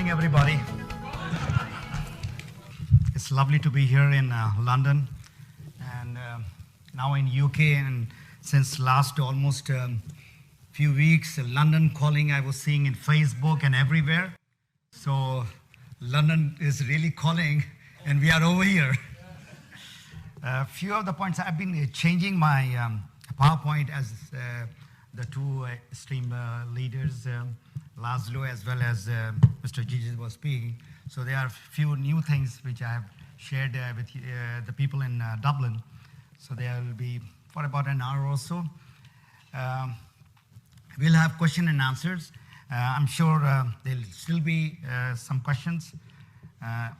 morning, everybody. It's lovely to be here in London and now in UK. And since last almost few weeks, London calling I was seeing in Facebook and everywhere. So London is really calling, and we are over here. A few of the points I've been changing my PowerPoint as the two stream leaders, Laszlo as well as Mr. Gigi was speaking. So there are a few new things which I have shared with the people in Dublin. So there will be for about an hour or so. We'll have question and answers. I'm sure there'll still be some questions.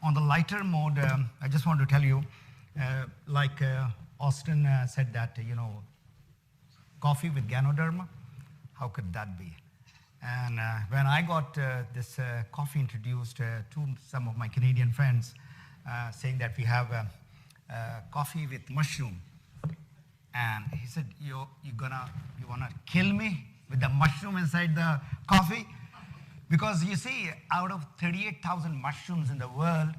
On the lighter mode, I just want to tell you, like Austin said that, coffee with Ganoderma, how could that be? And when I got this coffee introduced to some of my Canadian friends, saying that we have coffee with mushroom, and he said, you wanna kill me with the mushroom inside the coffee? Because you see, out of 38,000 mushrooms in the world,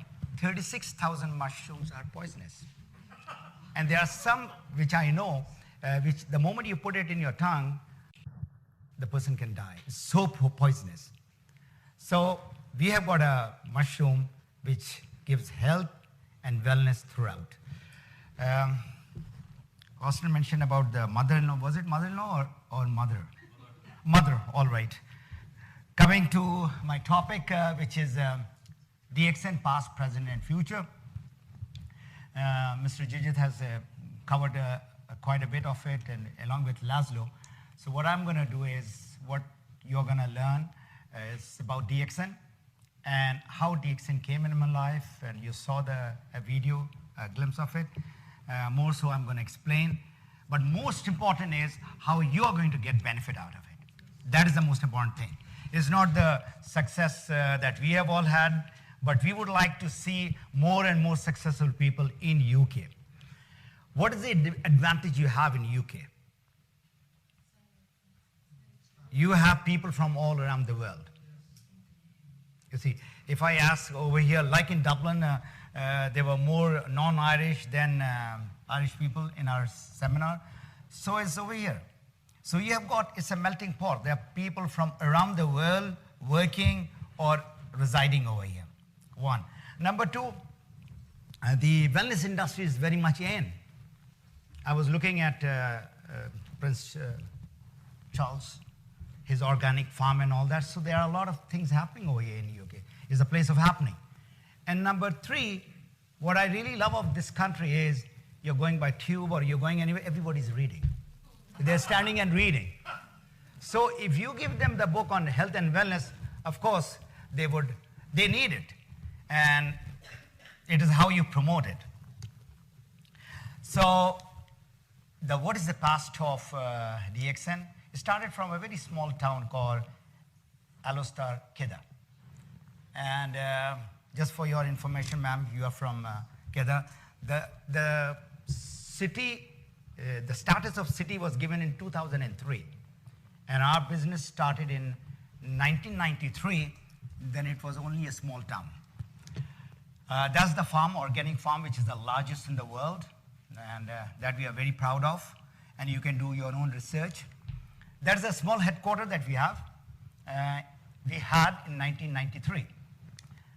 36,000 mushrooms are poisonous. And there are some which I know, which the moment you put it in your tongue, the person can die. It's so poisonous. So we have got a mushroom which gives health and wellness throughout. Austin mentioned about the mother-in-law. Was it mother-in-law or mother? Mother, all right. Coming to my topic, which is DXN, past, present, and future. Mr. Jijit has covered quite a bit of it, and along with Laszlo. So what I'm going to do is, what you're going to learn is about DXN and how DXN came in my life, and you saw the video, a glimpse of it. More so I'm going to explain. But most important is how you are going to get benefit out of it. That is the most important thing. It's not the success that we have all had, but we would like to see more and more successful people in UK. What is the advantage you have in UK? You have people from all around the world. You see, if I ask over here, like in Dublin, there were more non-Irish than Irish people in our seminar. So it's over here. So you have got, it's a melting pot. There are people from around the world working or residing over here. One. Number two, the wellness industry is very much in. I was looking at Prince Charles, his organic farm and all that. So there are a lot of things happening over here in the UK. It's a place of happening. And number three, what I really love of this country is you're going by tube or you're going anywhere, everybody's reading. They're standing and reading. So if you give them the book on health and wellness, of course, they need it. And it is how you promote it. So what is the past of DXN? It started from a very small town called Alostar Kedah. And just for your information, ma'am, you are from Kedah. The city, the status of city was given in 2003. And our business started in 1993. Then it was only a small town. That's the farm, organic farm, which is the largest in the world. And that we are very proud of. And you can do your own research. That's a small headquarters that we have. We had in 1993.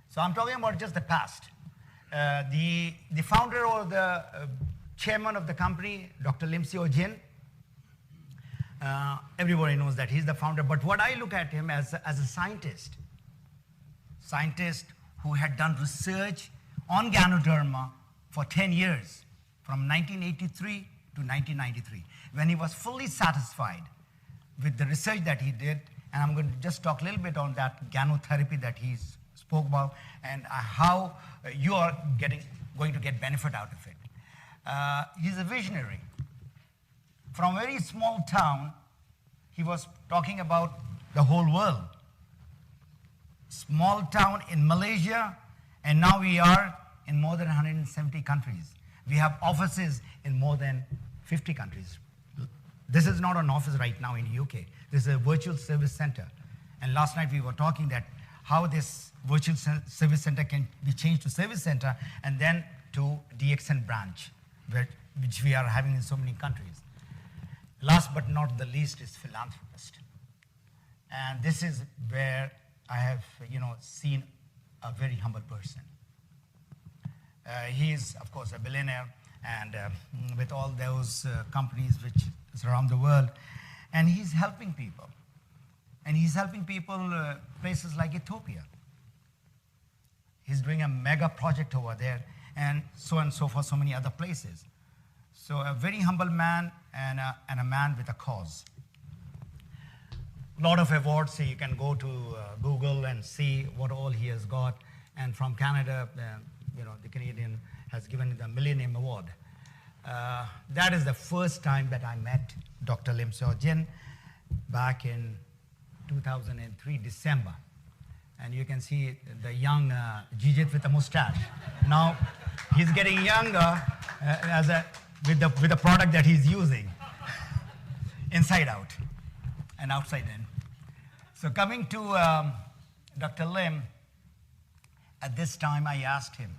So I'm talking about just the past. The founder or the chairman of the company, Dr. Lim Seo Jin, everybody knows that he's the founder. But what I look at him as a scientist who had done research on Ganoderma for 10 years, from 1983 to 1993, when he was fully satisfied with the research that he did. And I'm going to just talk a little bit on that ganotherapy that he spoke about and how you are going to get benefit out of it. He's a visionary. From a very small town, he was talking about the whole world. Small town in Malaysia, and now we are in more than 170 countries. We have offices in more than 50 countries. This is not an office right now in the UK. This is a virtual service center. And last night we were talking that how this virtual service center can be changed to service center and then to DXN branch, which we are having in so many countries. Last but not the least is philanthropist. And this is where I have, seen a very humble person. He is, of course, a billionaire, and with all those companies which is around the world, and he's helping people. And he's helping people places like Ethiopia. He's doing a mega project over there, and so forth, so many other places. So a very humble man and a man with a cause. A lot of awards, so you can go to Google and see what all he has got. And from Canada, the Canadian has given the Millennium Award. That is the first time that I met Dr. Lim Seok Jin back in 2003, December. And you can see the young Jijit with a mustache. Now, he's getting younger with the product that he's using, inside out and outside in. So coming to Dr. Lim, at this time I asked him,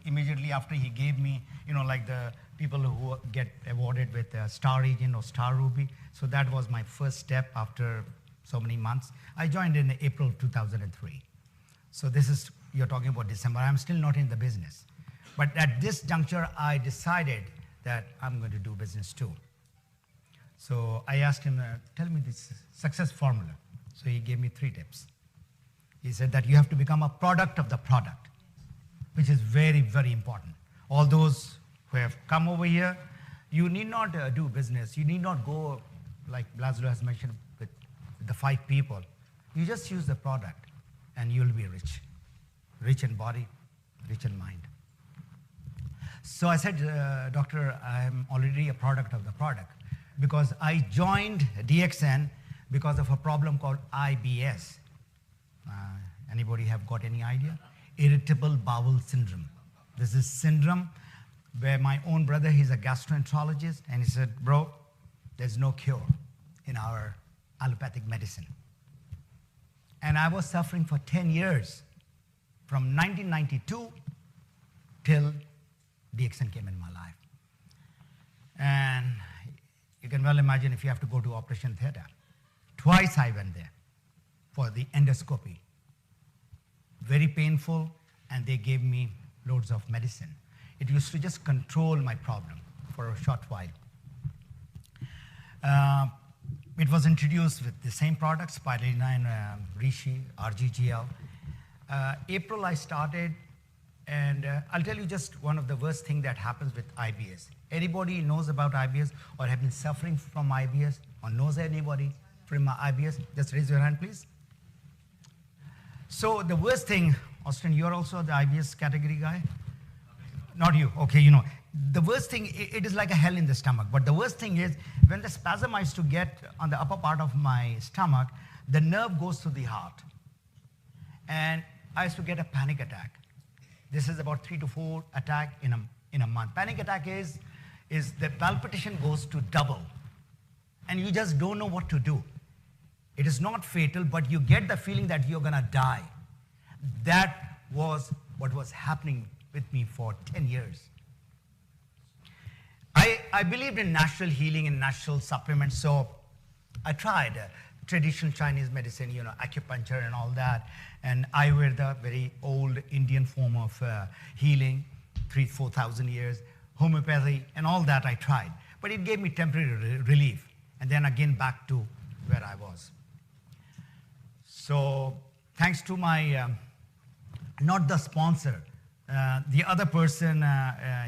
immediately after he gave me, like the people who get awarded with Star Agent or Star Ruby. So that was my first step after so many months. I joined in April 2003. So this is, you're talking about December. I'm still not in the business. But at this juncture, I decided that I'm going to do business too. So I asked him, tell me this success formula. So he gave me 3 tips. He said that you have to become a product of the product, which is very, very important. All those who have come over here, you need not do business. You need not go, like Laszlo has mentioned, with the 5 people. You just use the product and you'll be rich. Rich in body, rich in mind. So I said, doctor, I'm already a product of the product, because I joined DXN because of a problem called IBS. Anybody have got any idea? Irritable bowel syndrome. This is syndrome where my own brother, he's a gastroenterologist, and he said, bro, there's no cure in our allopathic medicine. And I was suffering for 10 years, from 1992 till DXN came in my life. And you can well imagine if you have to go to operation theater. Twice I went there for the endoscopy. Very painful, and they gave me loads of medicine. It used to just control my problem for a short while. It was introduced with the same products, Spirulina, Reishi, RGGL. April I started, and I'll tell you just one of the worst things that happens with IBS. Anybody knows about IBS or have been suffering from IBS or knows anybody from IBS? Just raise your hand, please. So the worst thing, Austin, you're also the IBS category guy? Not you, okay, The worst thing, it is like a hell in the stomach, but the worst thing is when the spasm I used to get on the upper part of my stomach, the nerve goes to the heart. And I used to get a panic attack. This is about 3 to 4 attacks in a month. Panic attack is the palpitation goes to double, and you just don't know what to do. It is not fatal, but you get the feeling that you're gonna die. That was what was happening with me for 10 years. I believed in natural healing and natural supplements, so I tried traditional Chinese medicine, acupuncture and all that, and Ayurveda, very old Indian form of healing, 4,000 years, homeopathy, and all that I tried. But it gave me temporary relief, and then again back to where I was. So thanks to my, not the sponsor, the other person,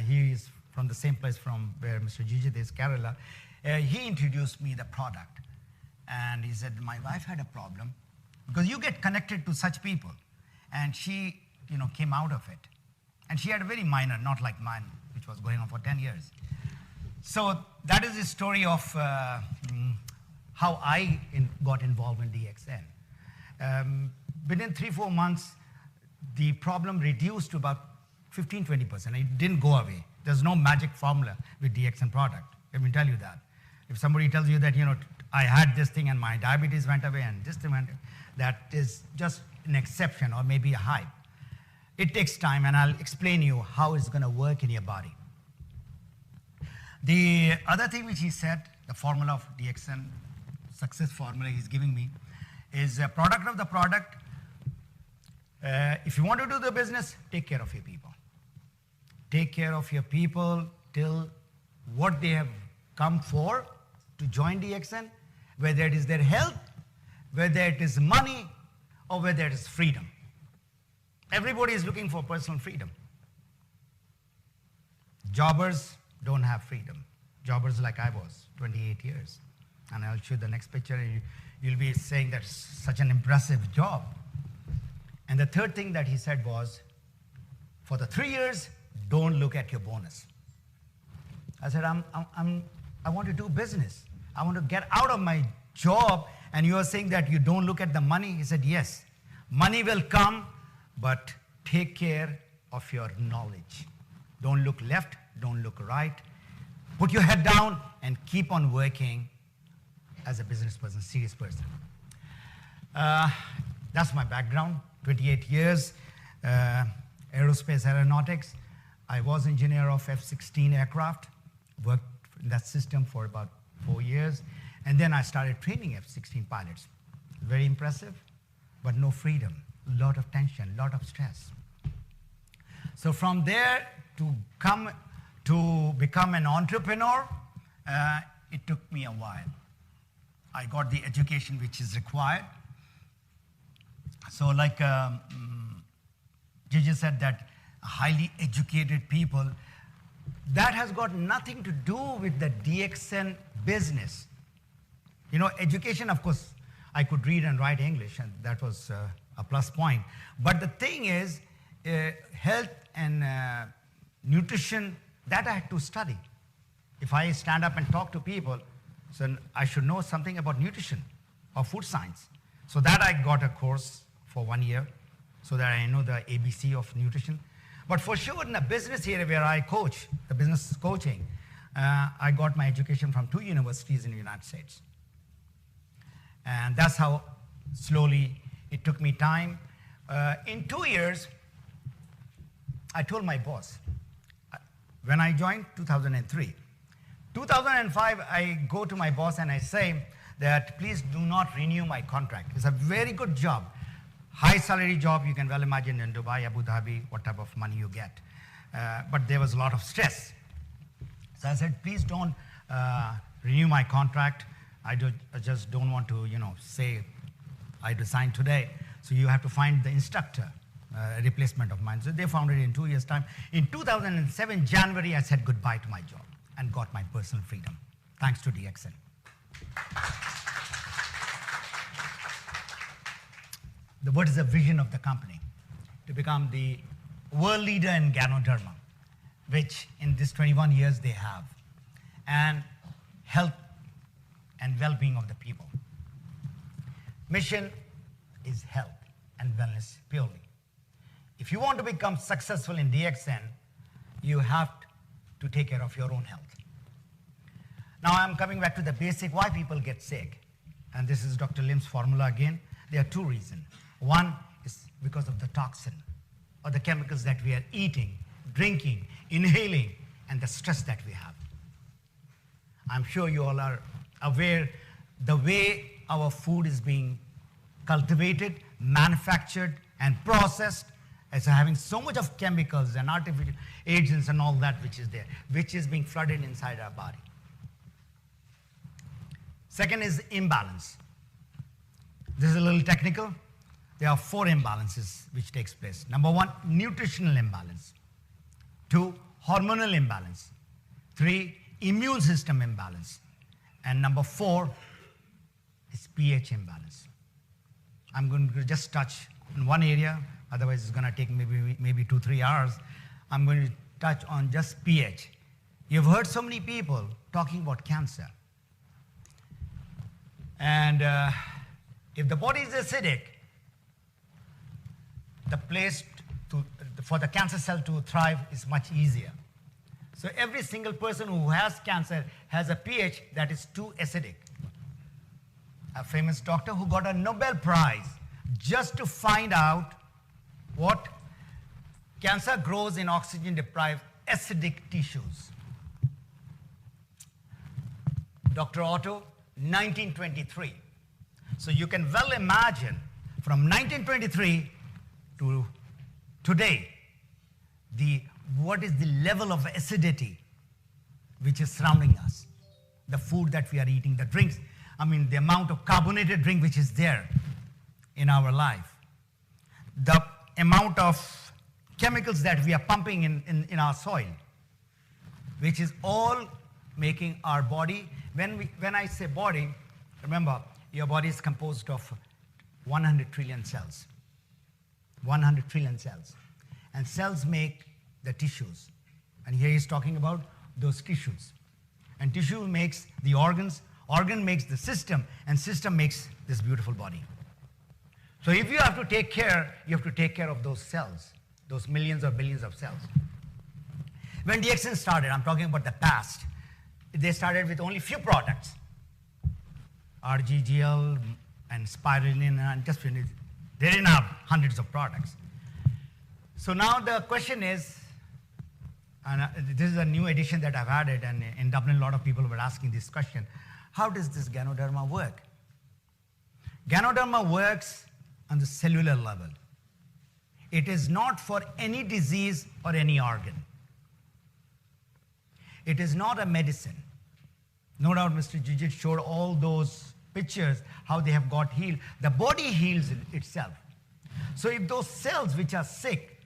he is from the same place from where Mr. Jijit is, Kerala, he introduced me the product. And he said, my wife had a problem, because you get connected to such people. And she, came out of it. And she had a very minor, not like mine, which was going on for 10 years. So that is the story of how I got involved in DXN. Within 3-4 months, the problem reduced to about 15-20%. It didn't go away. There's no magic formula with DXN product. Let me tell you that. If somebody tells you that, I had this thing and my diabetes went away and this thing went away, that is just an exception or maybe a hype. It takes time, and I'll explain you how it's going to work in your body. The other thing which he said, the formula of DXN, success formula he's giving me, is a product of the product. If you want to do the business, take care of your people. Take care of your people till what they have come for to join DXN, whether it is their health, whether it is money, or whether it is freedom. Everybody is looking for personal freedom. Jobbers don't have freedom. Jobbers like I was, 28 years. And I'll show you the next picture, and you'll be saying that's such an impressive job. And the third thing that he said was, for the 3 years, don't look at your bonus. I said, I want to do business. I want to get out of my job, and you are saying that you don't look at the money? He said, yes, money will come, but take care of your knowledge. Don't look left, don't look right. Put your head down and keep on working as a business person, serious person. That's my background, 28 years, aerospace aeronautics. I was engineer of F-16 aircraft, worked in that system for about 4 years, and then I started training F-16 pilots. Very impressive, but no freedom, a lot of tension, a lot of stress. So from there to become an entrepreneur, it took me a while. I got the education which is required. So like Gigi said, that highly educated people, that has got nothing to do with the DXN business. You know, education, of course, I could read and write English, and that was a plus point. But the thing is, health and nutrition, that I had to study. If I stand up and talk to people, so I should know something about nutrition or food science. So that I got a course for 1 year, so that I know the ABC of nutrition. But for sure, in the business area where I coach, the business coaching, I got my education from 2 universities in the United States. And that's how slowly it took me time. In 2 years, I told my boss, when I joined 2003, 2005, I go to my boss and I say that please do not renew my contract. It's a very good job. High salary job, you can well imagine in Dubai, Abu Dhabi, what type of money you get. But there was a lot of stress. So I said, please don't renew my contract. I just don't want to, say I resign today. So you have to find the instructor, replacement of mine. So they found it in 2 years' time. In 2007, January, I said goodbye to my job and got my personal freedom, thanks to DXN. What is the vision of the company? To become the world leader in Ganoderma, which in this 21 years they have, and health and well-being of the people. Mission is health and wellness purely. If you want to become successful in DXN, you have to take care of your own health. Now I'm coming back to the basic why people get sick. And this is Dr. Lim's formula again. There are 2 reasons. One is because of the toxin or the chemicals that we are eating, drinking, inhaling, and the stress that we have. I'm sure you all are aware the way our food is being cultivated, manufactured, and processed as having so much of chemicals and artificial agents and all that which is there, which is being flooded inside our body. Second is imbalance. This is a little technical. There are 4 imbalances which takes place. Number 1, nutritional imbalance. 2, hormonal imbalance. 3, immune system imbalance. And number 4 is pH imbalance. I'm going to just touch on one area, otherwise it's going to take maybe 2-3 hours. I'm going to touch on just pH. You've heard so many people talking about cancer. And if the body is acidic, the place for the cancer cell to thrive is much easier. So every single person who has cancer has a pH that is too acidic. A famous doctor who got a Nobel Prize just to find out what cancer grows in oxygen-deprived acidic tissues. Dr. Otto, 1923. So you can well imagine from 1923 to today, what is the level of acidity which is surrounding us. The food that we are eating, the drinks, the amount of carbonated drink which is there in our life. The amount of chemicals that we are pumping in our soil, which is all making our body. When I say body, remember, your body is composed of 100 trillion cells. 100 trillion cells. And cells make the tissues. And here he's talking about those tissues. And tissue makes the organs, organ makes the system, and system makes this beautiful body. So if you have to take care, you have to take care of those cells, those millions or billions of cells. When DXN started, I'm talking about the past, they started with only few products. RGGL and spirulina and just finished. They didn't have hundreds of products. So now the question is, and this is a new edition that I've added, and in Dublin a lot of people were asking this question, how does this Ganoderma work? Ganoderma works on the cellular level. It is not for any disease or any organ. It is not a medicine. No doubt Mr. Jijit showed all those pictures, how they have got healed. The body heals itself. So if those cells which are sick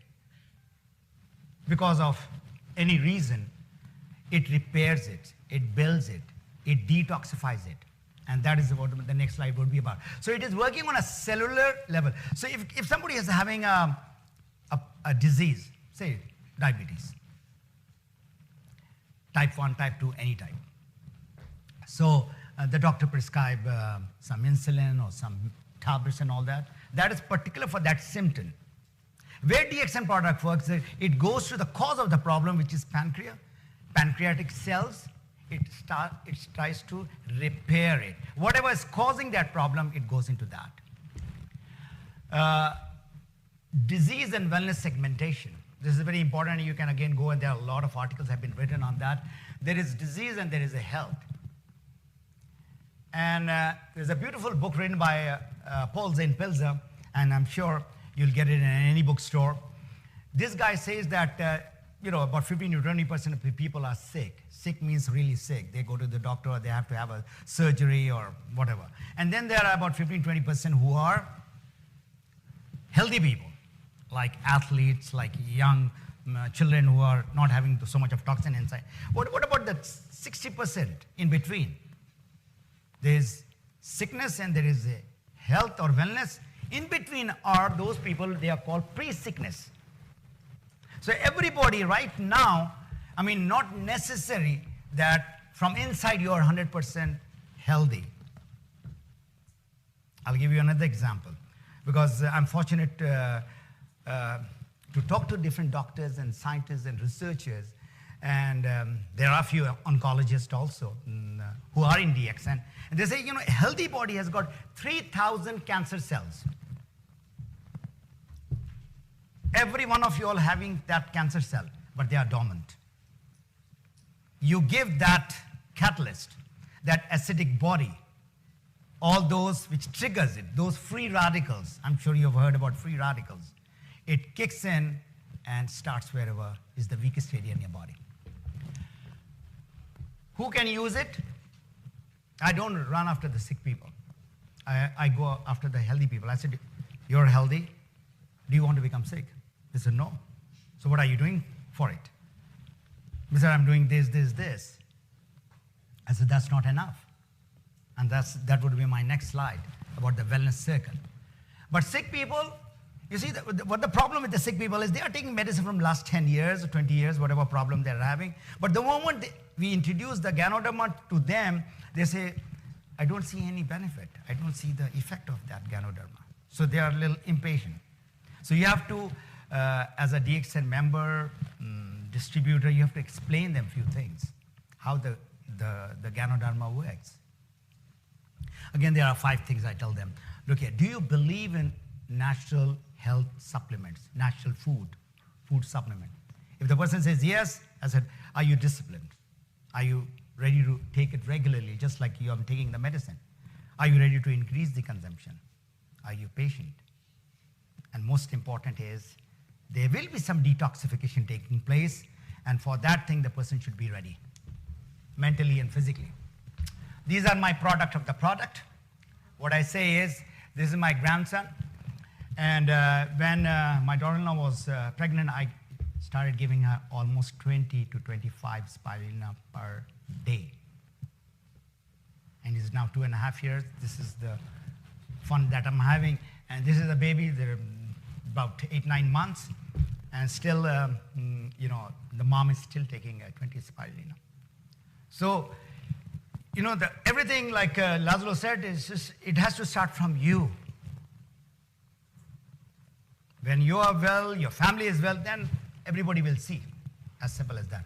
because of any reason, it repairs it, it builds it, it detoxifies it. And that is what the next slide would be about. So it is working on a cellular level. So if somebody is having a disease, say diabetes, type 1, type 2, any type. So the doctor prescribe some insulin or some tablets and all that. That is particular for that symptom. Where DXN product works, it goes to the cause of the problem, which is pancreatic cells. It tries to repair it. Whatever is causing that problem, it goes into that. Disease and wellness segmentation. This is very important. You can again go, and there are a lot of articles have been written on that. There is disease and there is a health. And there's a beautiful book written by Paul Zane Pilzer, and I'm sure you'll get it in any bookstore. This guy says that about 15 to 20% of the people are sick. Sick means really sick. They go to the doctor, or they have to have a surgery or whatever. And then there are about 15 to 20% who are healthy people, like athletes, like young children who are not having so much of toxin inside. What about the 60% in between? There's sickness and there is a health or wellness. In between are those people, they are called pre-sickness. So everybody right now, not necessary that from inside you are 100% healthy. I'll give you another example, because I'm fortunate to talk to different doctors and scientists and researchers, and there are a few oncologists also who are in DXN, and they say, a healthy body has got 3,000 cancer cells. Every one of you all having that cancer cell, but they are dormant. You give that catalyst, that acidic body, all those which triggers it, those free radicals, I'm sure you've heard about free radicals, it kicks in and starts wherever is the weakest area in your body. Who can use it? I don't run after the sick people. I go after the healthy people. I said, you're healthy, do you want to become sick? They said, no. So what are you doing for it? They said, I'm doing this, this, this. I said, that's not enough. And that would be my next slide about the wellness circle. But sick people, you see, what the problem with the sick people is they are taking medicine from last 10 years or 20 years, whatever problem they're having. But the moment we introduce the Ganoderma to them, they say, I don't see any benefit. I don't see the effect of that Ganoderma. So they are a little impatient. So you have to, as a DXN member, distributor, you have to explain them a few things, how the Ganoderma works. Again, there are 5 things I tell them. Look here, do you believe in natural health supplements, natural food supplement. If the person says yes, I said, are you disciplined? Are you ready to take it regularly, just like you are taking the medicine? Are you ready to increase the consumption? Are you patient? And most important is, there will be some detoxification taking place, and for that thing, the person should be ready, mentally and physically. These are my product of the product. What I say is, this is my grandson, and when my daughter-in-law was pregnant, I started giving her almost 20 to 25 spirulina per day. And it's now 2.5 years. This is the fun that I'm having. And this is a baby, they're about 8-9 months. And still, the mom is still taking 20 spirulina. So, everything like Laszlo said, is just, it has to start from you. When you are well, your family is well, then everybody will see. As simple as that.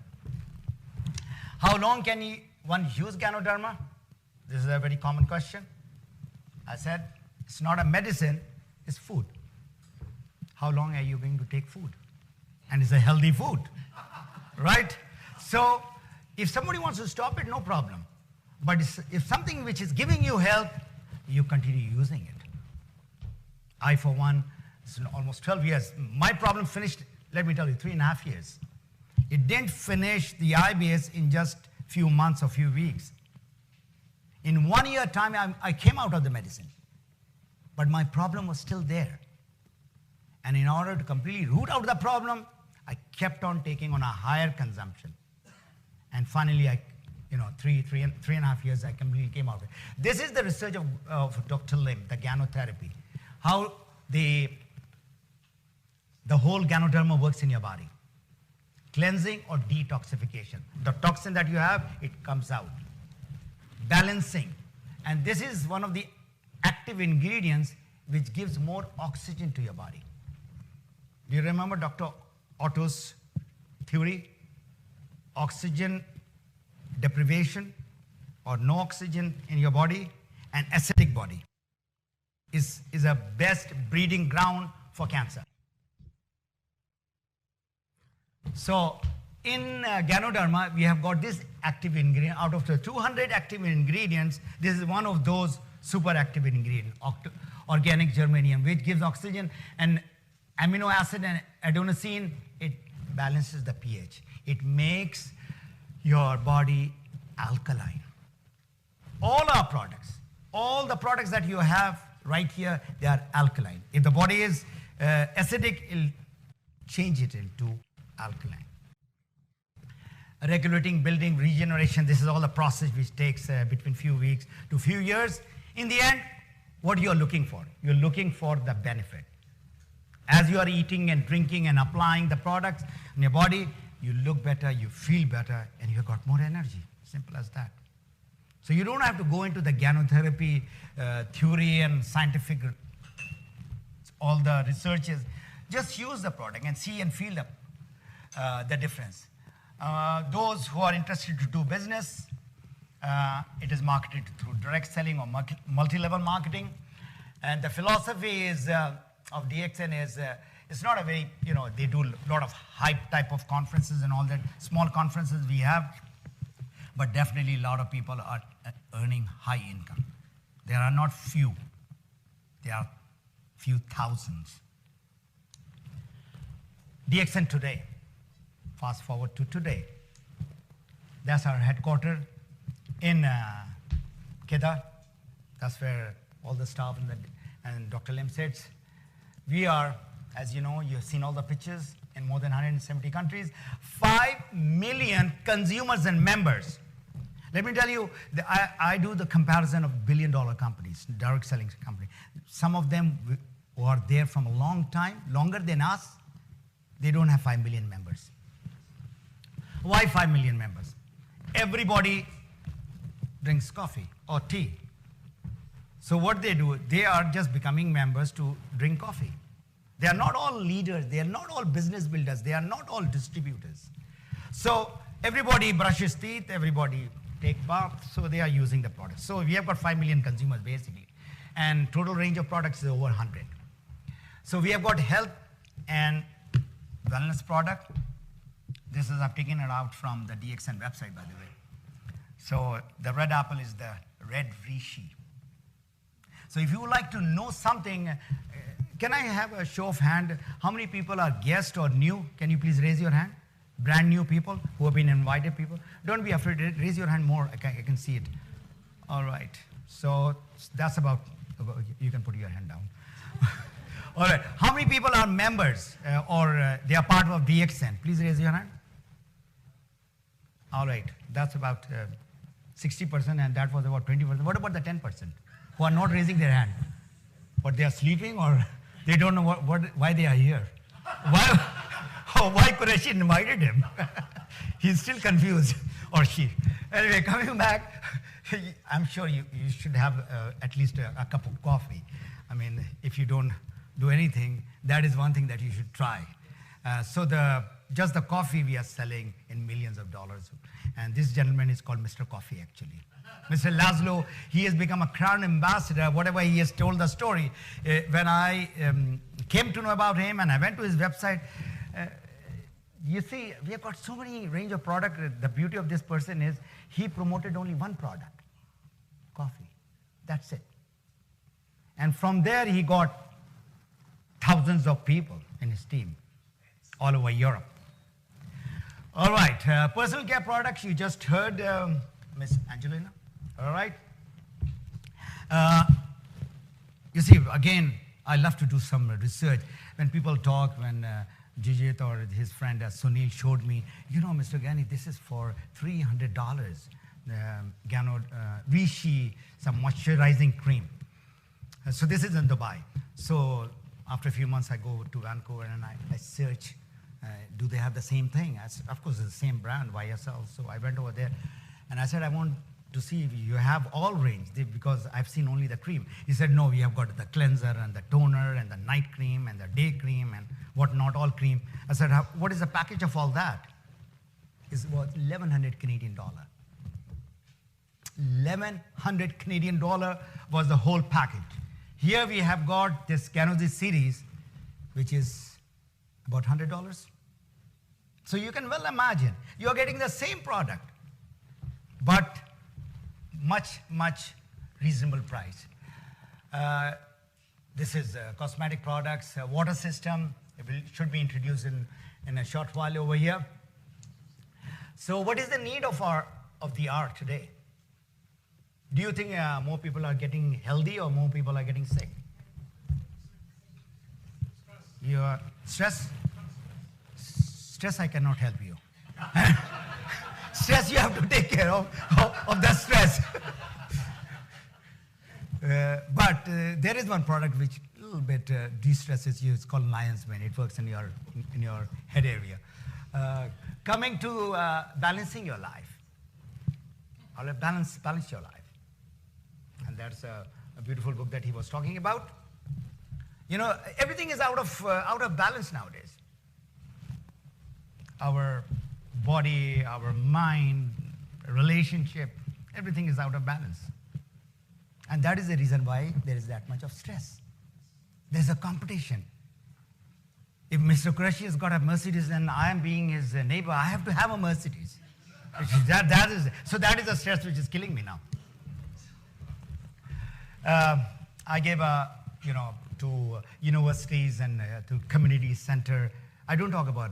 How long can one use Ganoderma? This is a very common question. I said, it's not a medicine, it's food. How long are you going to take food? And it's a healthy food, right? So if somebody wants to stop it, no problem. But if something which is giving you health, you continue using it. I, for one, it's almost 12 years. My problem finished, let me tell you, 3.5 years. It didn't finish the IBS in just few months or few weeks. In 1 year time, I came out of the medicine. But my problem was still there. And in order to completely root out the problem, I kept on taking on a higher consumption. And finally, 3.5 years, I completely came out of it. This is the research of Dr. Lim, the Ganotherapy. How the whole Ganoderma works in your body. Cleansing or detoxification. The toxin that you have, it comes out. Balancing. And this is one of the active ingredients which gives more oxygen to your body. Do you remember Dr. Otto's theory? Oxygen deprivation or no oxygen in your body, an acidic body is a best breeding ground for cancer. So in Ganoderma, we have got this active ingredient. Out of the 200 active ingredients, this is one of those super active ingredients, organic germanium, which gives oxygen, and amino acid and adenosine, it balances the pH. It makes your body alkaline. All our products, all the products that you have right here, they are alkaline. If the body is acidic, it'll change it into alkaline. Regulating, building, regeneration, this is all a process which takes between few weeks to few years. In the end, what you are looking for? You're looking for the benefit. As you are eating and drinking and applying the products in your body, you look better, you feel better, and you've got more energy. Simple as that. So you don't have to go into the Ganotherapy theory and scientific, all the researches. Just use the product and see and feel the difference. Those who are interested to do business, it is marketed through direct selling or multi-level marketing. And the philosophy is of DXN is, it's not a very, they do a lot of hype type of conferences and all that, small conferences we have, but definitely a lot of people are earning high income. There are not few, there are few thousands. DXN today, fast forward to today. That's our headquarters in Kedah. That's where all the staff and Dr. Lim sits. We are, as you know, you've seen all the pictures in more than 170 countries, 5 million consumers and members. Let me tell you, I do the comparison of billion-dollar companies, direct selling companies. Some of them who are there from a long time, longer than us, they don't have 5 million members. Why 5 million members? Everybody drinks coffee or tea. So what they do, they are just becoming members to drink coffee. They are not all leaders, they are not all business builders, they are not all distributors. So everybody brushes teeth, everybody take bath, so they are using the product. So we have got 5 million consumers basically. And total range of products is over 100. So we have got health and wellness product. This is, I've taken it out from the DXN website, by the way. So the red apple is the red reishi. So if you would like to know something, can I have a show of hand? How many people are guests or new? Can you please raise your hand? Brand new people who have been invited people. Don't be afraid, raise your hand more, I can see it. All right, so that's about, you can put your hand down. All right, how many people are members or they are part of DXN? Please raise your hand. All right, that's about 60%, and that was about 20%. What about the 10% who are not raising their hand? But they are sleeping, or they don't know why they are here? Why Qureshi invited him? He's still confused, or she. Anyway, coming back, I'm sure you should have at least a cup of coffee. I mean, if you don't do anything, that is one thing that you should try. So just the coffee we are selling in millions of dollars. And this gentleman is called Mr. Coffee, actually. Mr. Laszlo, he has become a crown ambassador, whatever he has told the story. When I came to know about him and I went to his website, you see, we have got so many range of product. The beauty of this person is he promoted only one product, coffee. That's it. And from there, he got thousands of people in his team all over Europe. All right, personal care products, you just heard Miss Angelina. All right. You see, again, I love to do some research. When people talk, when Jijit or his friend Sunil showed me, you know, Mr. Gani, this is for $300. Gano Rishi, some moisturizing cream. So this is in Dubai. So after a few months, I go to Vancouver and I search, do they have the same thing? Of course, it's the same brand, YSL. So I went over there and I said, I want to see if you have all range, because I've seen only the cream. He said, no, we have got the cleanser and the toner and the night cream and the day cream and whatnot, all cream. I said, what is the package of all that? It was 1,100 Canadian dollar. 1,100 Canadian dollar was the whole package. Here we have got this Ganosis series, which is about $100. So you can well imagine, you're getting the same product, but much, much reasonable price. This is cosmetic products, water system. It should be introduced in a short while over here. So what is the need of the hour today? Do you think more people are getting healthy or more people are getting sick? Your stress? Stress, I cannot help you. Stress, you have to take care of the stress. But there is one product which a little bit de-stresses you. It's called Lion's Mane. It works in your head area. Coming to balancing your life. Balance your life. And that's a beautiful book that he was talking about. You know, everything is out of balance nowadays. Our body, our mind, relationship, everything is out of balance. And that is the reason why there is that much of stress. There's a competition. If Mr. Qureshi has got a Mercedes and I am being his neighbor, I have to have a Mercedes. So that is the stress which is killing me now. I gave to universities and to community center. I don't talk about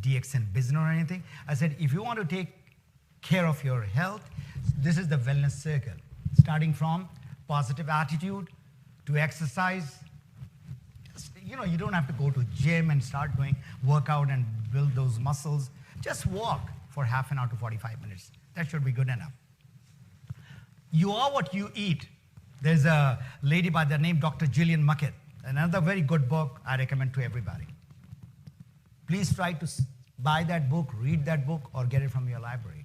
DXN business or anything. I said, if you want to take care of your health, this is the wellness circle. Starting from positive attitude to exercise. You don't have to go to gym and start doing workout and build those muscles. Just walk for half an hour to 45 minutes. That should be good enough. You are what you eat. There's a lady by the name Dr. Gillian Muckett. Another very good book I recommend to everybody. Please try to buy that book, read that book, or get it from your library.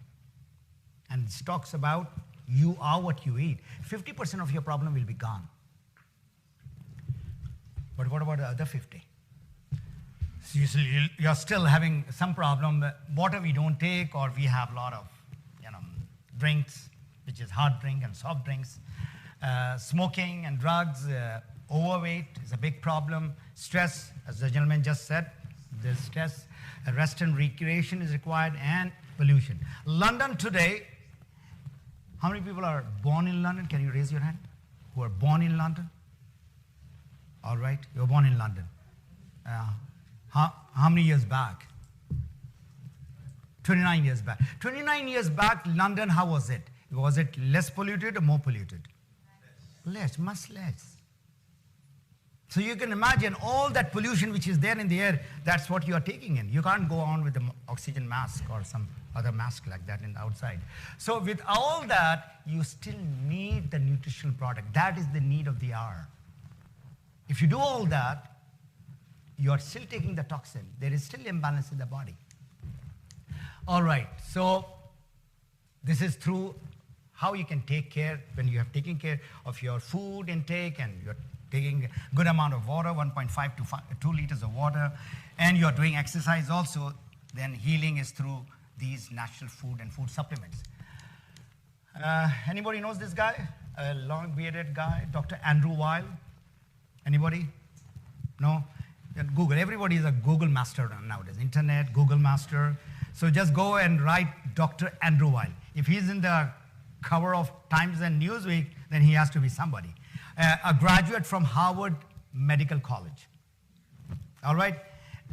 And it talks about you are what you eat. 50% of your problem will be gone. But what about the other 50? So you're still having some problem. Water we don't take, or we have a lot of drinks, which is hard drink and soft drinks, smoking and drugs, Overweight is a big problem. Stress, as the gentleman just said, there's stress. Rest and recreation is required, and pollution. London today, how many people are born in London? Can you raise your hand? Who are born in London? All right, you were born in London. How many years back? 29 years back. 29 years back, London, how was it? Was it less polluted or more polluted? Less, much less. So you can imagine all that pollution which is there in the air, that's what you are taking in. You can't go on with the oxygen mask or some other mask like that in the outside. So with all that, you still need the nutritional product. That is the need of the hour. If you do all that, you are still taking the toxin. There is still imbalance in the body. All right, so this is through how you can take care when you have taken care of your food intake and you're taking a good amount of water, 1.5 to 2 liters of water, and you're doing exercise also, then healing is through these natural food and food supplements. Anybody knows this guy? A long bearded guy, Dr. Andrew Weil? Anybody? No? Google. Everybody is a Google master nowadays. Internet, Google master. So just go and write Dr. Andrew Weil. If he's in the cover of Times and Newsweek, then he has to be somebody. A graduate from Harvard Medical College. All right?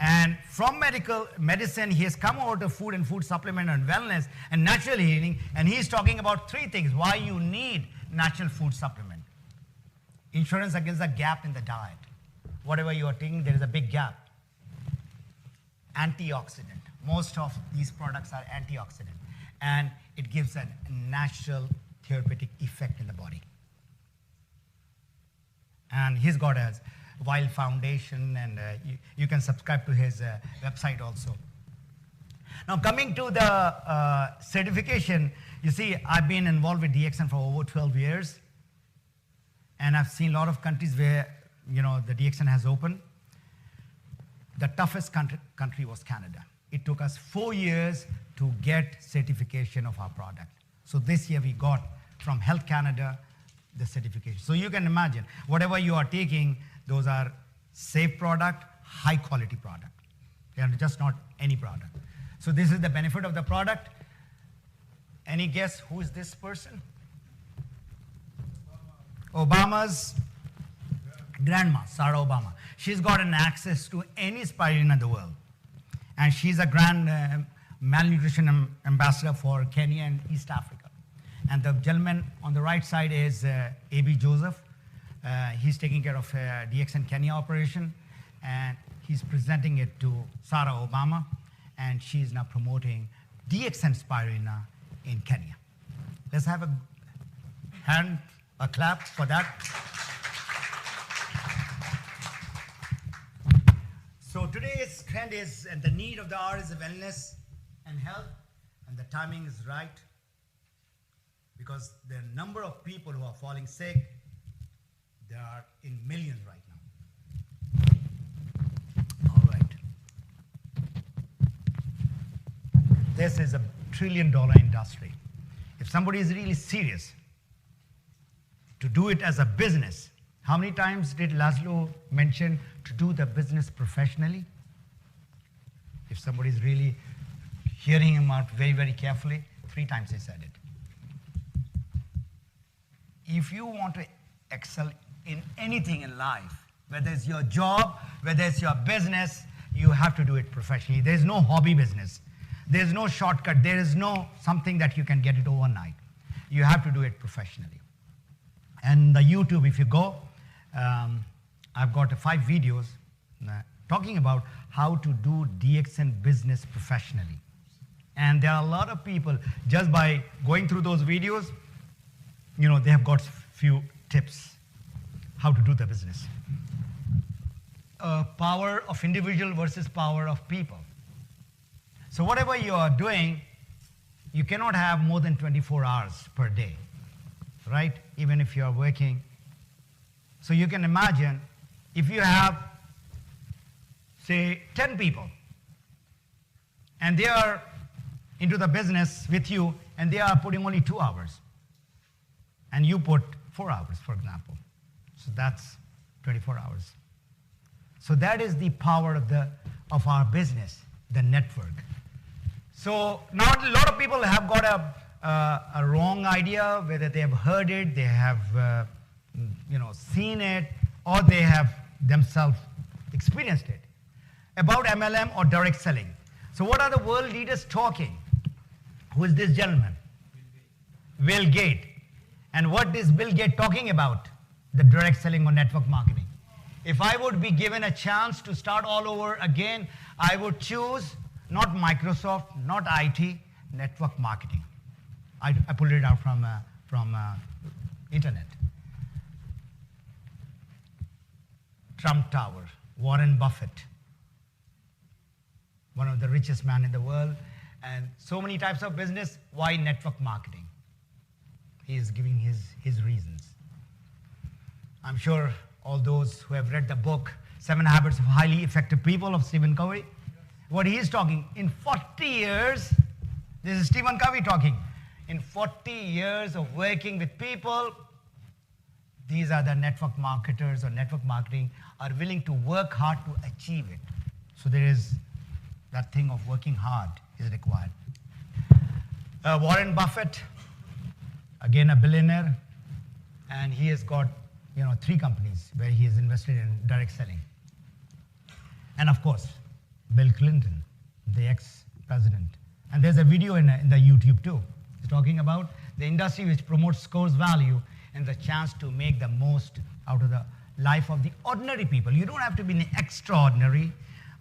And from medicine, he has come over to food and food supplement and wellness and natural healing, and he's talking about 3 things why you need natural food supplement. Insurance against the gap in the diet. Whatever you are taking, there is a big gap. Antioxidant. Most of these products are antioxidant, and it gives a natural therapeutic effect in the body. And he's got a Weil Foundation, and you can subscribe to his website also. Now coming to the certification, you see, I've been involved with DXN for over 12 years, and I've seen a lot of countries where, you know, the DXN has opened. The toughest country was Canada. It took us 4 years to get certification of our product. So this year we got from Health Canada the certification. So you can imagine, whatever you are taking, those are safe product, high quality product. They are just not any product. So this is the benefit of the product. Any guess who is this person? Obama's grandma, Sarah Obama. She's got an access to any spirulina in the world. And she's a grand malnutrition ambassador for Kenya and East Africa. And the gentleman on the right side is A.B. Joseph. He's taking care of DXN Kenya operation, and he's presenting it to Sarah Obama, and she's now promoting DXN spirulina in Kenya. Let's have a clap for that. So today's trend is, and the need of the hour is wellness and health, and the timing is right, because the number of people who are falling sick, they are in millions right now. All right. This is a $1 trillion industry. If somebody is really serious to do it as a business, how many times did Laszlo mention to do the business professionally? If somebody is really hearing him out very, very carefully, 3 times he said it. If you want to excel in anything in life, whether it's your job, whether it's your business, you have to do it professionally. There's no hobby business. There's no shortcut. There is no something that you can get it overnight. You have to do it professionally. And the YouTube, if you go, I've got 5 videos talking about how to do DXN business professionally. And there are a lot of people, just by going through those videos, you know, they have got few tips how to do the business. Power of individual versus power of people. So whatever you are doing, you cannot have more than 24 hours per day, right? Even if you are working. So you can imagine if you have, say, 10 people, and they are into the business with you, and they are putting only 2 hours, and you put 4 hours, for example. So that's 24 hours. So that is the power of our business, the network. So now a lot of people have got a wrong idea, whether they have heard it, they have seen it, or they have themselves experienced it, about MLM or direct selling. So what are the world leaders talking? Who is this gentleman? Bill Gates. And what is Bill Gates talking about? The direct selling or network marketing. If I would be given a chance to start all over again, I would choose not Microsoft, not IT, network marketing. I pulled it out from internet. Trump Tower, Warren Buffett, one of the richest man in the world, and so many types of business. Why network marketing? He is giving his reasons. I'm sure all those who have read the book, 7 Habits of Highly Effective People of Stephen Covey, what he is talking, in 40 years, this is Stephen Covey talking, in 40 years of working with people, these are the network marketers or network marketing are willing to work hard to achieve it. So there is that thing of working hard is required. Warren Buffett, again a billionaire, and he has got 3 companies where he has invested in direct selling. And of course, Bill Clinton, the ex-president. And there's a video in the YouTube too. He's talking about the industry which promotes scores value and the chance to make the most out of the life of the ordinary people. You don't have to be an extraordinary,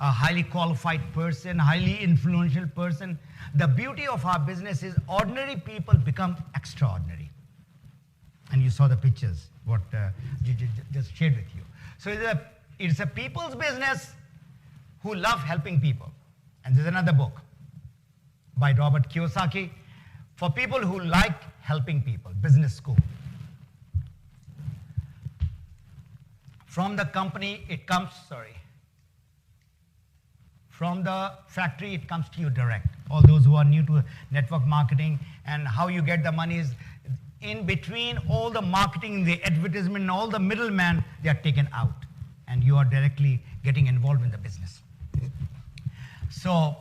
a highly qualified person, highly influential person. The beauty of our business is ordinary people become extraordinary. And you saw the pictures, what just shared with you. So it's a people's business who love helping people. And there's another book by Robert Kiyosaki, for people who like helping people, Business School. From the company, it comes, from the factory, it comes to you direct. All those who are new to network marketing and how you get the money is in between all the marketing, the advertisement, and all the middlemen, they are taken out. And you are directly getting involved in the business. So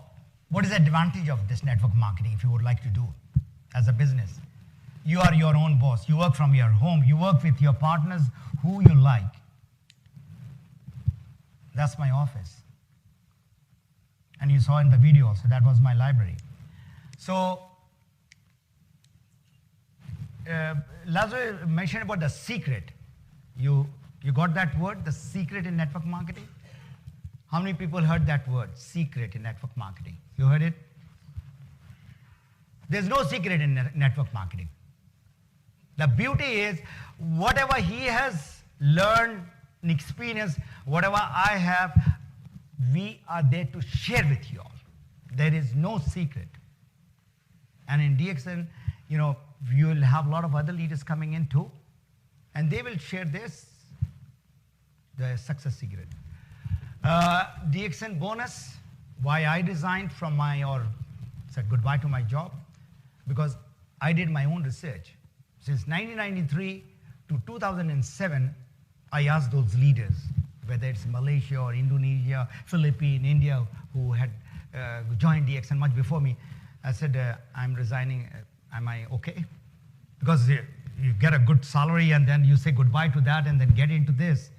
what is the advantage of this network marketing if you would like to do as a business? You are your own boss. You work from your home. You work with your partners who you like. That's my office. And you saw in the video also, that was my library. So Lazarus mentioned about the secret. You got that word, the secret in network marketing? How many people heard that word, secret in network marketing? You heard it? There's no secret in network marketing. The beauty is, whatever he has learned and experienced, whatever I have, we are there to share with you all. There is no secret. And in DXN, you will have a lot of other leaders coming in too, and they will share the success secret. DXN bonus, why I resigned from said goodbye to my job, because I did my own research. Since 1993 to 2007, I asked those leaders, whether it's Malaysia or Indonesia, Philippines, India, who had joined DXN much before me. I said, I'm resigning, am I okay? Because you get a good salary and then you say goodbye to that and then get into this.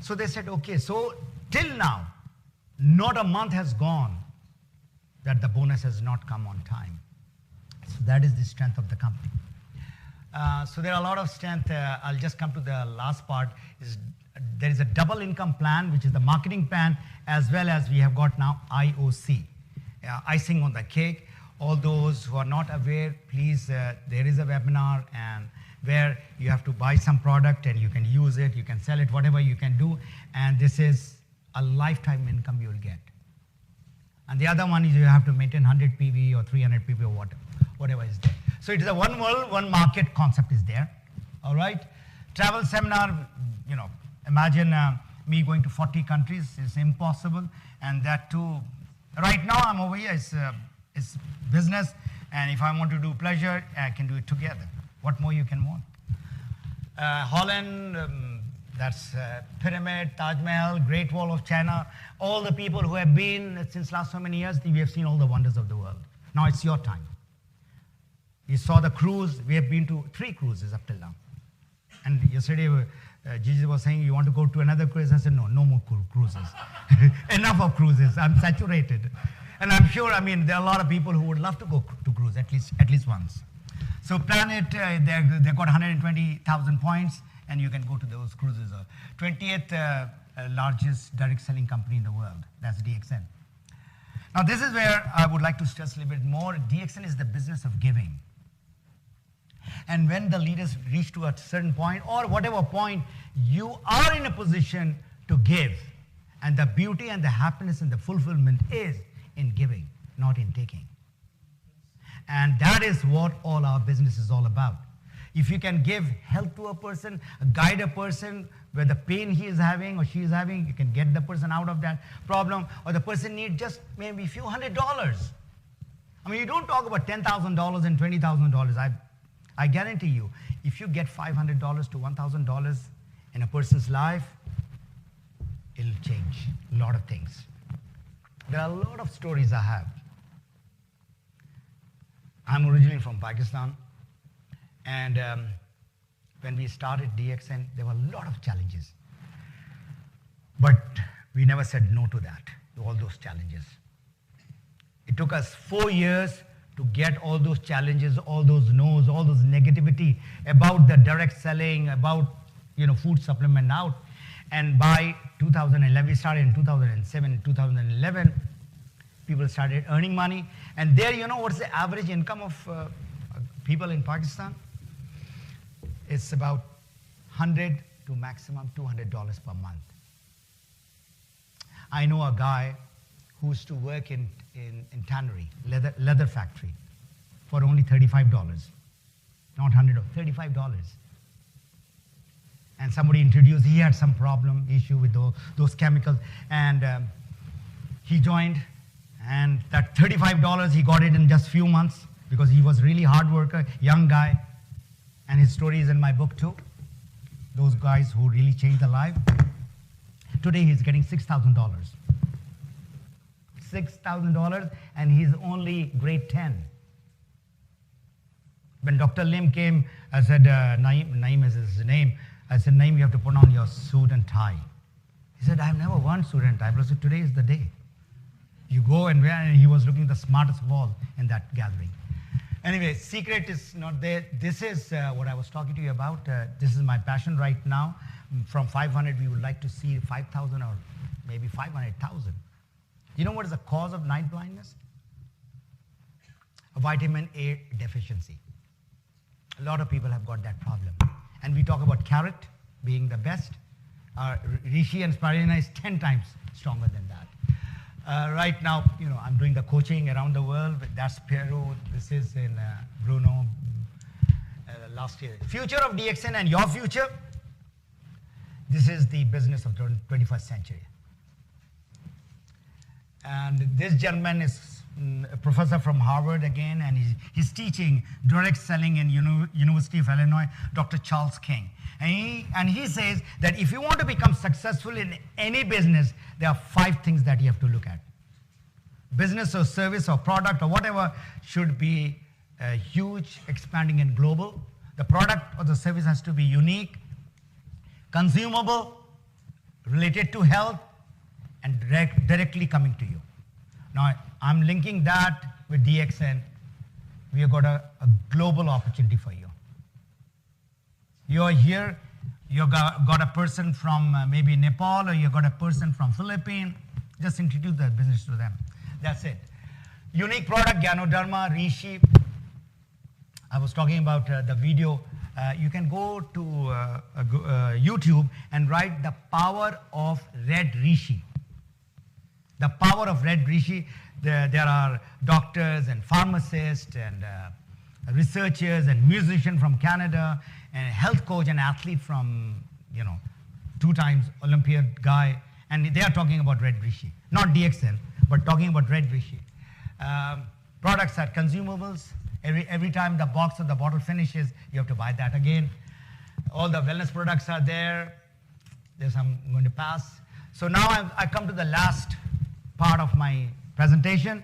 So they said, okay, so till now, not a month has gone that the bonus has not come on time. So that is the strength of the company. So there are a lot of strength. I'll just come to the last part. There is a double income plan, which is the marketing plan, as well as we have got now IOC, icing on the cake. All those who are not aware, please, there is a webinar and where you have to buy some product and you can use it, you can sell it, whatever you can do. And this is a lifetime income you will get. And the other one is you have to maintain 100 PV or 300 PV or whatever is there. So it is a one world, one market concept is there. All right. Travel seminar, imagine me going to 40 countries is impossible. And that too, right now I'm over here, it's business. And if I want to do pleasure, I can do it together. What more you can want? Holland, That's Pyramid, Taj Mahal, Great Wall of China. All the people who have been since last so many years, we have seen all the wonders of the world. Now it's your time. You saw the cruise. We have been to 3 cruises up till now. And yesterday, Jesus was saying, you want to go to another cruise? I said, no more cruises. Enough of cruises. I'm saturated. And I'm sure, I mean, there are a lot of people who would love to go to cruise at least once. So Planet, they've got 120,000 points, and you can go to those cruises. 20th largest direct selling company in the world. That's DXN. Now, this is where I would like to stress a little bit more. DXN is the business of giving. And when the leaders reach to a certain point, or whatever point, you are in a position to give. And the beauty and the happiness and the fulfillment is in giving, not in taking. And that is what all our business is all about. If you can give help to a person, guide a person where the pain he is having or she is having, you can get the person out of that problem, or the person needs just maybe a few $100s. I mean, you don't talk about $10,000 and $20,000. I guarantee you, if you get $500 to $1,000 in a person's life, it'll change a lot of things. There are a lot of stories I have. I'm originally from Pakistan, and when we started DXN, there were a lot of challenges. But we never said no to that, to all those challenges. It took us 4 years to get all those challenges, all those no's, all those negativity about the direct selling, about food supplement out. And by 2011, we started in 2007, 2011, people started earning money. And there, what's the average income of people in Pakistan? It's about $100 to maximum $200 per month. I know a guy who used to work in tannery, leather factory, for only $35. Not $100, $35. And somebody introduced, he had some issue with those chemicals, and he joined, and that $35, he got it in just few months, because he was really hard worker, young guy, and his story is in my book too. Those guys who really changed their life. Today he's getting $6,000. $6,000, and he's only grade 10. When Dr. Lim came, I said, Naeem is his name. I said, Naeem, you have to put on your suit and tie. He said, I've never worn suit and tie. But I said, today is the day. You go and wear, and he was looking the smartest of all in that gathering. Anyway, secret is not there. This is what I was talking to you about. This is my passion right now. From 500, we would like to see 5,000 or maybe 500,000. You know what is the cause of night blindness? A vitamin A deficiency. A lot of people have got that problem. And we talk about carrot being the best. Reishi and spirulina is 10 times stronger than that. Right now, I'm doing the coaching around the world. That's Peru. This is in Brno last year. Future of DXN and your future. This is the business of the 21st century. And this gentleman is a professor from Harvard again, and he's teaching direct selling in University of Illinois, Dr. Charles King. And he says that if you want to become successful in any business, there are 5 things that you have to look at. Business or service or product or whatever should be huge, expanding, and global. The product or the service has to be unique, consumable, related to health, and directly coming to you. Now, I'm linking that with DXN. We have got a global opportunity for you. You're here, you've got a person from maybe Nepal, or you've got a person from Philippines. Just introduce the business to them. That's it. Unique product, Ganoderma, Reishi. I was talking about the video. You can go to YouTube and write the power of red reishi. The power of red reishi. There are doctors and pharmacists and researchers and musicians from Canada, and a health coach and athlete from, 2 times Olympiad guy, and they are talking about red reishi. Not DXN, but talking about red reishi. Products are consumables. Every time the box or the bottle finishes, you have to buy that again. All the wellness products are there. This I'm going to pass. So now I come to the last part of my presentation.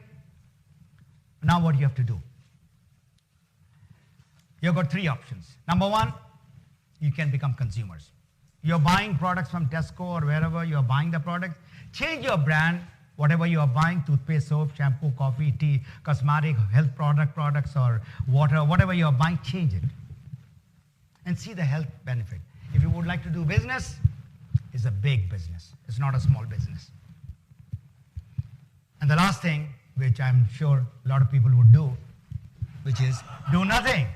Now what you have to do? You've got three options. Number one, you can become consumers. You're buying products from Tesco or wherever you're buying the product. Change your brand, whatever you are buying, toothpaste, soap, shampoo, coffee, tea, cosmetic, health products or water, whatever you are buying, change it. And see the health benefit. If you would like to do business, it's a big business. It's not a small business. And the last thing, which I'm sure a lot of people would do, which is do nothing.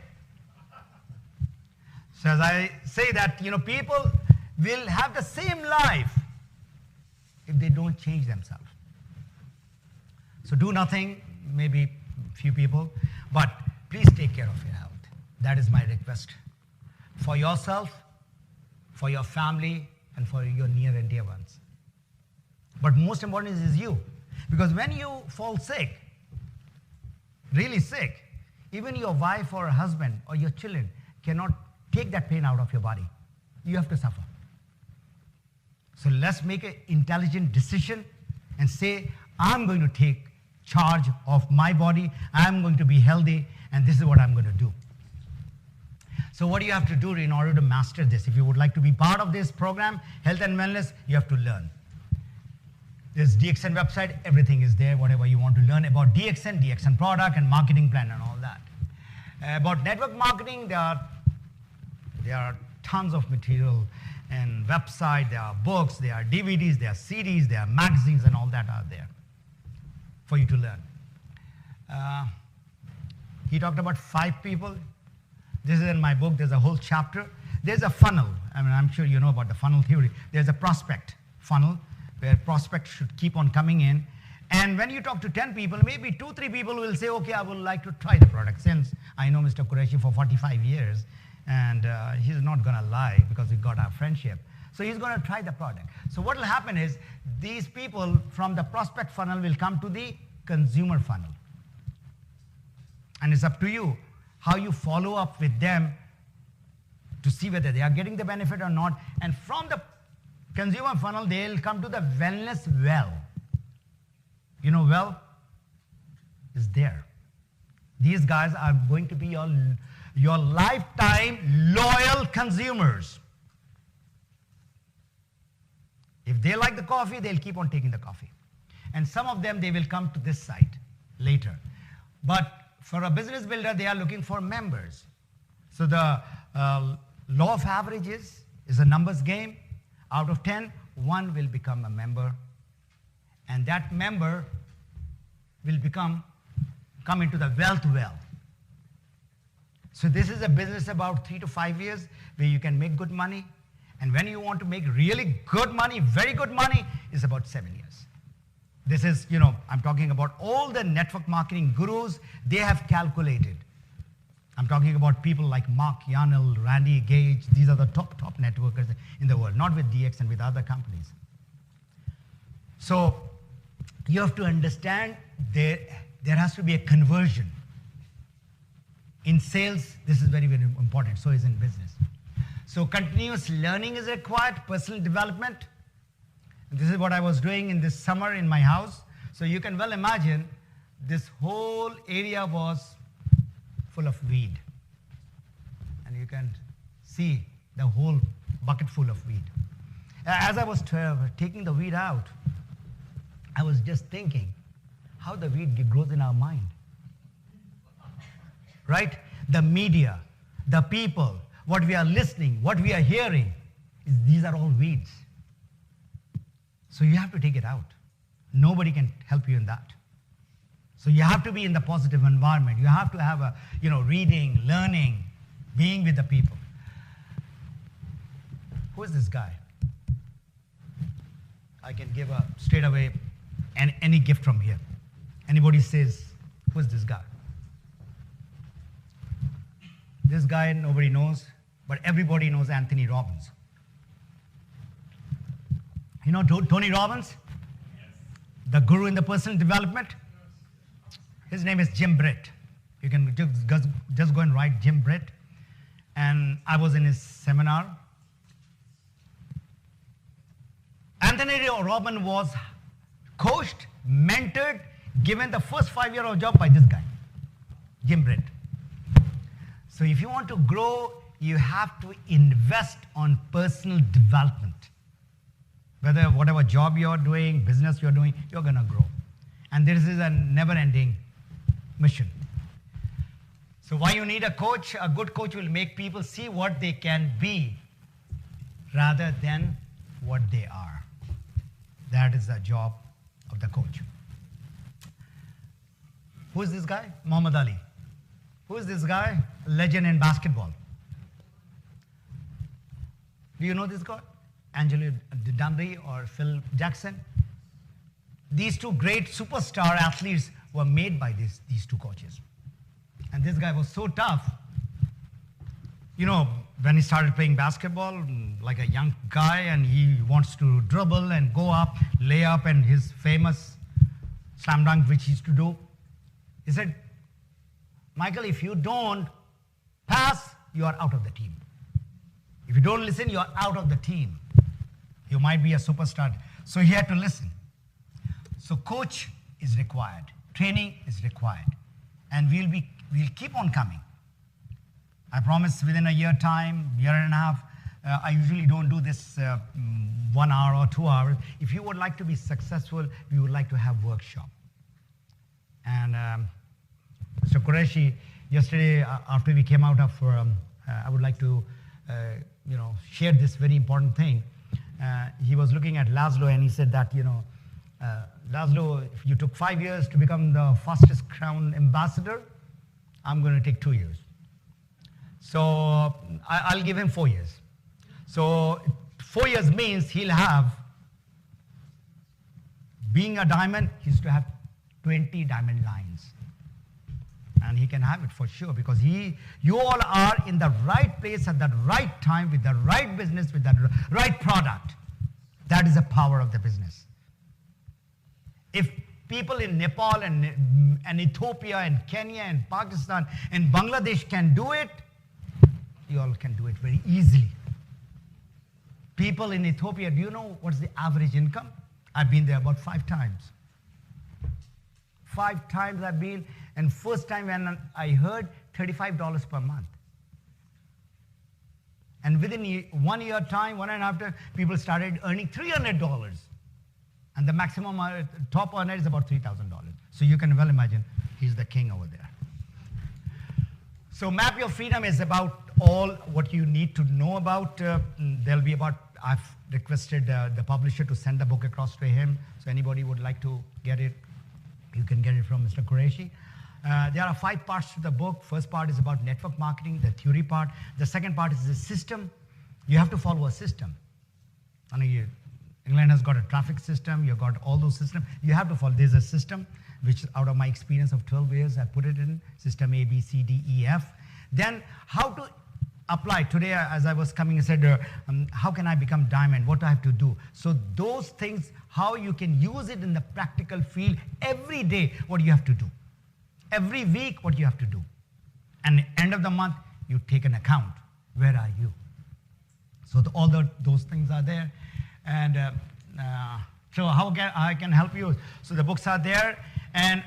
So as I say that, people will have the same life if they don't change themselves. So do nothing, maybe few people, but please take care of your health. That is my request for yourself, for your family, and for your near and dear ones. But most important is you. Because when you fall sick, really sick, even your wife or husband or your children cannot take that pain out of your body. You have to suffer. So let's make an intelligent decision and say, I'm going to take charge of my body, I'm going to be healthy, and this is what I'm going to do. So what do you have to do in order to master this? If you would like to be part of this program, Health and Wellness, you have to learn. There's DXN website, everything is there, whatever you want to learn about DXN product and marketing plan and all that. About network marketing, there are tons of material and website, there are books, there are DVDs, there are CDs, there are magazines and all that are there for you to learn. He talked about 5 people. This is in my book, there's a whole chapter. There's a funnel. I mean, I'm sure you know about the funnel theory. There's a prospect funnel where prospects should keep on coming in. And when you talk to 10 people, maybe 2-3 people will say, okay, I would like to try the product. Since I know Mr. Qureshi for 45 years, and he's not going to lie because we got our friendship. So he's going to try the product. So what will happen is these people from the prospect funnel will come to the consumer funnel. And it's up to you how you follow up with them to see whether they are getting the benefit or not. And from the consumer funnel, they'll come to the wellness well. You know, well is there. These guys are going to be your lifetime loyal consumers. If they like the coffee, they'll keep on taking the coffee. And some of them, they will come to this site later. But for a business builder, they are looking for members. So the law of averages is a numbers game. Out of 10, 1 will become a member. And that member will come into the wealth well. So this is a business about 3 to 5 years where you can make good money. And when you want to make really good money, very good money, is about 7 years. This is, I'm talking about all the network marketing gurus, they have calculated. I'm talking about people like Mark Yarnell, Randy Gage. These are the top networkers in the world, not with DX and with other companies. So you have to understand there has to be a conversion. In sales, this is very, very important. So is in business. So continuous learning is required, personal development. This is what I was doing in this summer in my house. So you can well imagine this whole area was full of weed. And you can see the whole bucket full of weed. As I was taking the weed out, I was just thinking how the weed grows in our mind. Right? The media, the people, what we are listening, what we are hearing, these are all weeds. So you have to take it out. Nobody can help you in that. So you have to be in the positive environment. You have to have a, reading, learning, being with the people. Who is this guy? I can give straight away any gift from here. Anybody says, who is this guy? This guy nobody knows, but everybody knows Anthony Robbins. You know Tony Robbins? Yes. The guru in the personal development? Yes. His name is Jim Britt. You can just go and write Jim Britt. And I was in his seminar. Anthony Robbins was coached, mentored, given the first 5 years of job by this guy, Jim Britt. So if you want to grow, you have to invest on personal development. Whatever job you're doing, business you're doing, you're going to grow. And this is a never-ending mission. So why you need a coach? A good coach will make people see what they can be rather than what they are. That is the job of the coach. Who is this guy? Muhammad Ali. Who is this guy? Legend in basketball. Do you know this guy? Angelo Dundee or Phil Jackson? These two great superstar athletes were made by these two coaches. And this guy was so tough. You know, when he started playing basketball, like a young guy, and he wants to dribble and go up, lay up, and his famous slam dunk, which he used to do, he said, Michael, if you don't pass, you are out of the team. If you don't listen, you are out of the team. You might be a superstar. So he had to listen. So coach is required. Training is required. And we'll keep on coming. I promise within a year time, year and a half, I usually don't do this 1 hour or 2 hours. If you would like to be successful, we would like to have workshop. And Mr. Qureshi, yesterday after we came out of, I would like to, share this very important thing. He was looking at Laszlo and he said that, Laszlo, if you took 5 years to become the fastest crown ambassador, I'm going to take 2 years. So I'll give him 4 years. So 4 years means he'll have, being a diamond, he's to have 20 diamond lines. And he can have it for sure because you all are in the right place at the right time with the right business, with the right product. That is the power of the business. If people in Nepal and Ethiopia and Kenya and Pakistan and Bangladesh can do it, you all can do it very easily. People in Ethiopia, do you know what's the average income? I've been there about 5 times. 5 times I've been, and first time when I heard $35 per month. And within 1 year time, 1.5 years, people started earning $300. And the maximum top earner is about $3,000. So you can well imagine he's the king over there. So Map Your Freedom is about all what you need to know about. There'll be about, I've requested the publisher to send the book across to him. So anybody would like to get it, you can get it from Mr. Qureshi. There are 5 parts to the book. First part is about network marketing, the theory part. The second part is the system. You have to follow a system. England has got a traffic system. You've got all those systems. You have to follow. There's a system, which out of my experience of 12 years, I put it in system A, B, C, D, E, F. Then how to apply. Today, as I was coming, I said, how can I become diamond? What do I have to do? So those things, how you can use it in the practical field every day, what you have to do. Every week, what you have to do. And end of the month, you take an account. Where are you? So all those things are there. And so how I can help you? So the books are there. And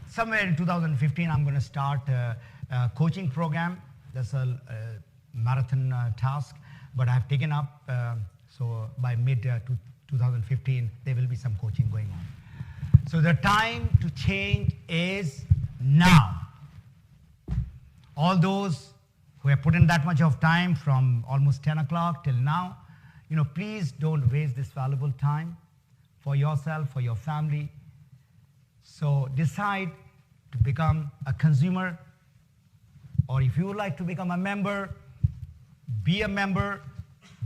somewhere in 2015, I'm going to start a coaching program. That's a marathon task. But I've taken up, so by mid-2015, there will be some coaching going on. So the time to change is now. All those who have put in that much of time from almost 10 o'clock till now, please don't waste this valuable time for yourself, for your family. So decide to become a consumer, or if you would like to become a member, be a member,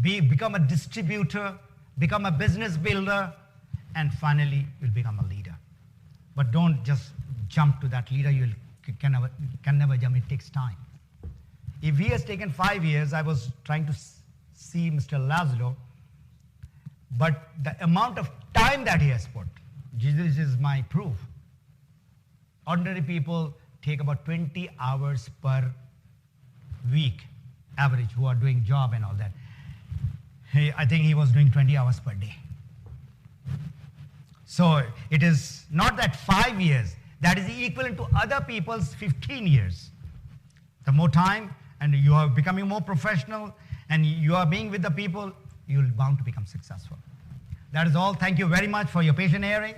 become a distributor, become a business builder, and finally you'll become a leader. But don't just jump to that leader. You can never jump. It takes time. If he has taken 5 years, I was trying to see Mr. Laszlo, but the amount of time that he has put, this is my proof. Ordinary people take about 20 hours per week, average, who are doing job and all that. I think he was doing 20 hours per day. So it is not that 5 years, that is equivalent to other people's 15 years. The more time, and you are becoming more professional, and you are being with the people, you're bound to become successful. That is all. Thank you very much for your patient hearing.